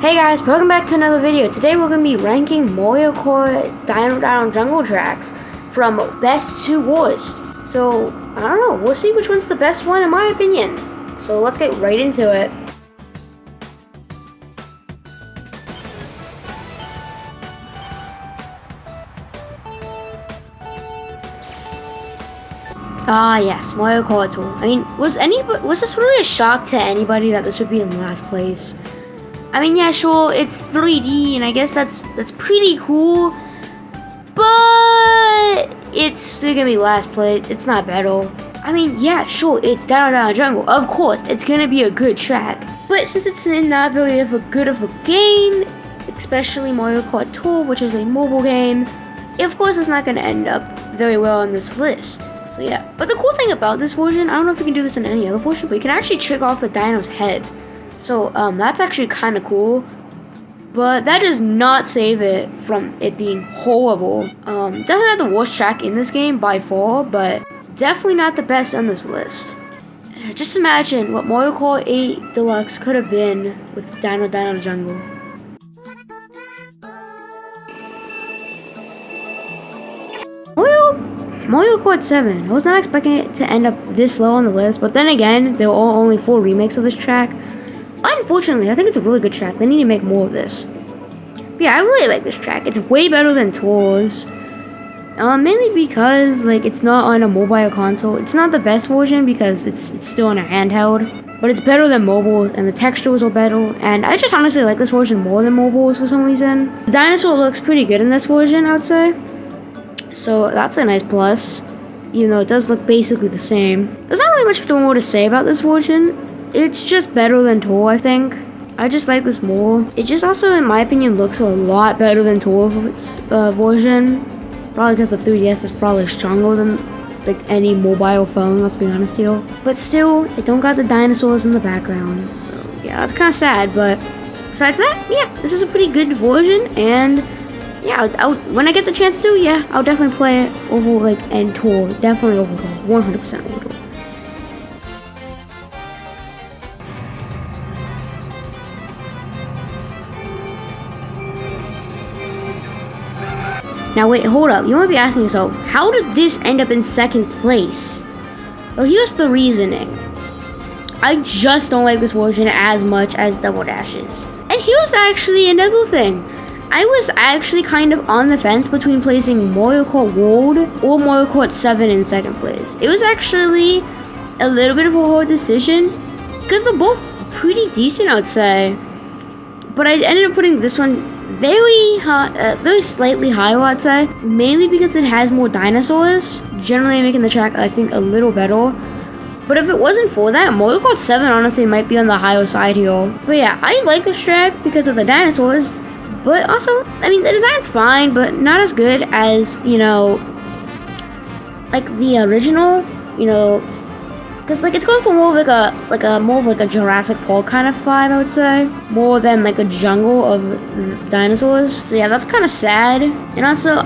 Hey guys, welcome back to another video. Today we're going to be ranking Mario Kart Dino Jungle tracks from best to worst. So, I don't know, we'll see which one's the best one in my opinion. So let's get right into it. Yes, Mario Kart Tour. I mean, was this really a shock to anybody that this would be in last place? I mean, yeah, sure, it's 3D, and I guess that's pretty cool, but it's still gonna be last place. It's not better. I mean, yeah, sure, it's Dino Jungle. Of course, it's gonna be a good track, but since it's not very good of a game, especially Mario Kart Tour, which is a mobile game, of course, it's not gonna end up very well on this list. So yeah, but the cool thing about this version, I don't know if you can do this in any other version, but you can actually trick off the dino's head. So that's actually kind of cool, but that does not save it from it being horrible. Definitely not the worst track in this game by far, but definitely not the best on this list. Just imagine what Mario Kart 8 Deluxe could have been with Dino Jungle. Mario Kart 7, I was not expecting it to end up this low on the list, but then again, there are only 4 remakes of this track. Unfortunately, I think it's a really good track. They need to make more of this. But yeah, I really like this track. It's way better than Tours. Mainly because it's not on a mobile console. It's not the best version because it's still on a handheld. But it's better than mobiles, and the textures are better. And I just honestly like this version more than mobiles for some reason. The dinosaur looks pretty good in this version, I would say. So that's a nice plus. Even though it does look basically the same. There's not really much more to say about this version. It's just better than Tour, I think. I just like this more. It just also, in my opinion, looks a lot better than Tour's version. Probably because the 3DS is probably stronger than any mobile phone, let's be honest here. But still, it don't got the dinosaurs in the background. So yeah, that's kind of sad, but besides that, yeah, this is a pretty good version. And yeah, when I get the chance to, yeah, I'll definitely play it over and Tour. Definitely over Tour. 100% over Tour. Now wait, hold up. You might be asking yourself, how did this end up in second place? Well, here's the reasoning. I just don't like this version as much as Double Dashes. And here's actually another thing. I was actually kind of on the fence between placing Mario Kart World or Mario Kart 7 in second place. It was actually a little bit of a hard decision because they're both pretty decent, I would say. But I ended up putting this one very slightly higher, I'd say, mainly because it has more dinosaurs, generally making the track, I think, a little better. But if it wasn't for that, Mario Kart 7 honestly might be on the higher side here. But yeah, I like this track because of the dinosaurs, but also, I mean, the design's fine, but not as good as, the original, because it's going for more of a Jurassic Park kind of vibe, I would say, more than a jungle of dinosaurs. So yeah, that's kind of sad. And also,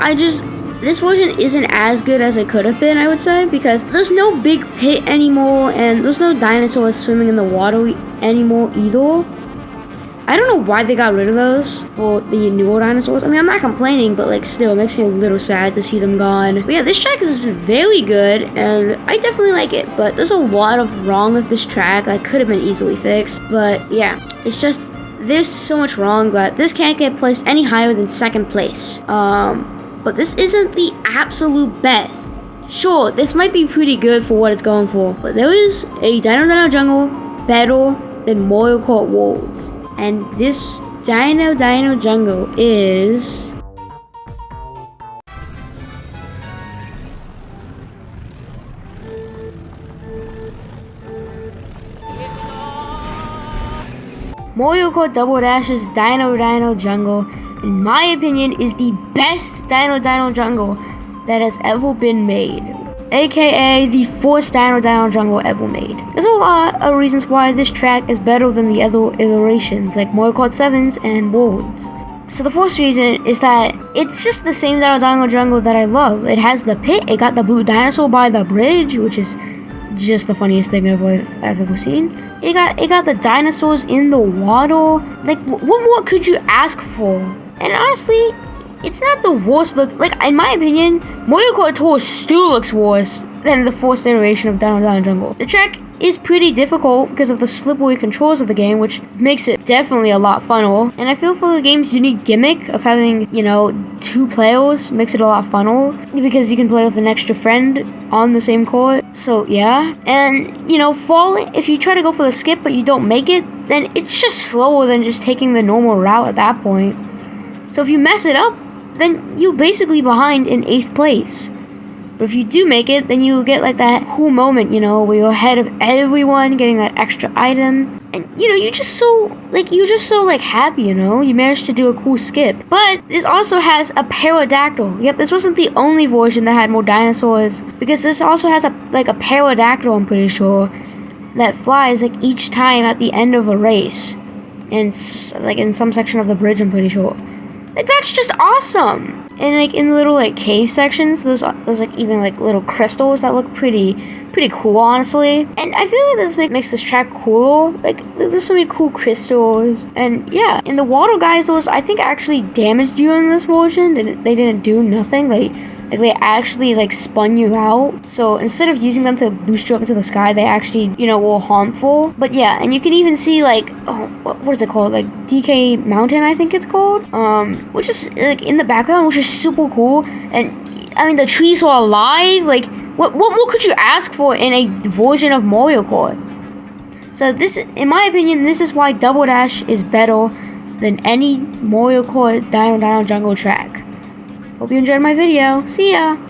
this version isn't as good as it could have been, I would say, because there's no big pit anymore, and there's no dinosaurs swimming in the water anymore either. I don't know why they got rid of those for the newer dinosaurs. I mean, I'm not complaining, but still, it makes me a little sad to see them gone. But yeah, this track is very good, and I definitely like it. But there's a lot of wrong with this track that could have been easily fixed. But yeah, it's just, there's so much wrong that this can't get placed any higher than second place. But this isn't the absolute best. Sure, this might be pretty good for what it's going for, but there is a Dino Jungle better than Mario Kart Worlds. And this Dino Jungle is Mario Kart Double Dash's Dino Jungle, in my opinion, is the best Dino Jungle that has ever been made. AKA the first Dino Jungle ever made. There's a lot of reasons why this track is better than the other iterations, like Mario Kart 7s and Worlds. So the first reason is that it's just the same Dino Jungle that I love. It has the pit, it got the blue dinosaur by the bridge, which is just the funniest thing I've ever seen. It got the dinosaurs in the water. Like, what more could you ask for? And honestly, it's not the worst look. Like, in my opinion, Mario Kart Tour still looks worse than the first iteration of Dino Dino Jungle. The track is pretty difficult because of the slippery controls of the game, which makes it definitely a lot funner. And I feel for the game's unique gimmick of having, 2 players makes it a lot funner because you can play with an extra friend on the same court. So yeah, and falling, if you try to go for the skip but you don't make it, then it's just slower than just taking the normal route at that point. So if you mess it up, then you're basically behind in 8th place. But if you do make it, then you get like that cool moment, where you're ahead of everyone, getting that extra item. And, you're just so happy, you managed to do a cool skip. But this also has a pterodactyl. Yep, this wasn't the only version that had more dinosaurs, because this also has a pterodactyl, I'm pretty sure, that flies like each time at the end of a race. And like in some section of the bridge, I'm pretty sure. Like, that's just awesome. And like in the little cave sections, there's like even like little crystals that look pretty cool, honestly. And I feel like this makes this track cool. Like, there's so many cool crystals. And yeah, and the water geysers, I think, actually damaged you in this version. They didn't do nothing. They actually spun you out. So instead of using them to boost you up into the sky, they actually were harmful. But yeah, and you can even see what is it called, DK Mountain, I think it's called, which is in the background, which is super cool. And I mean, the trees are alive. What more could you ask for in a version of Mario Kart? So this, in my opinion, this is why Double Dash is better than any Mario Kart Dino Dino Jungle track. Hope you enjoyed my video. See ya!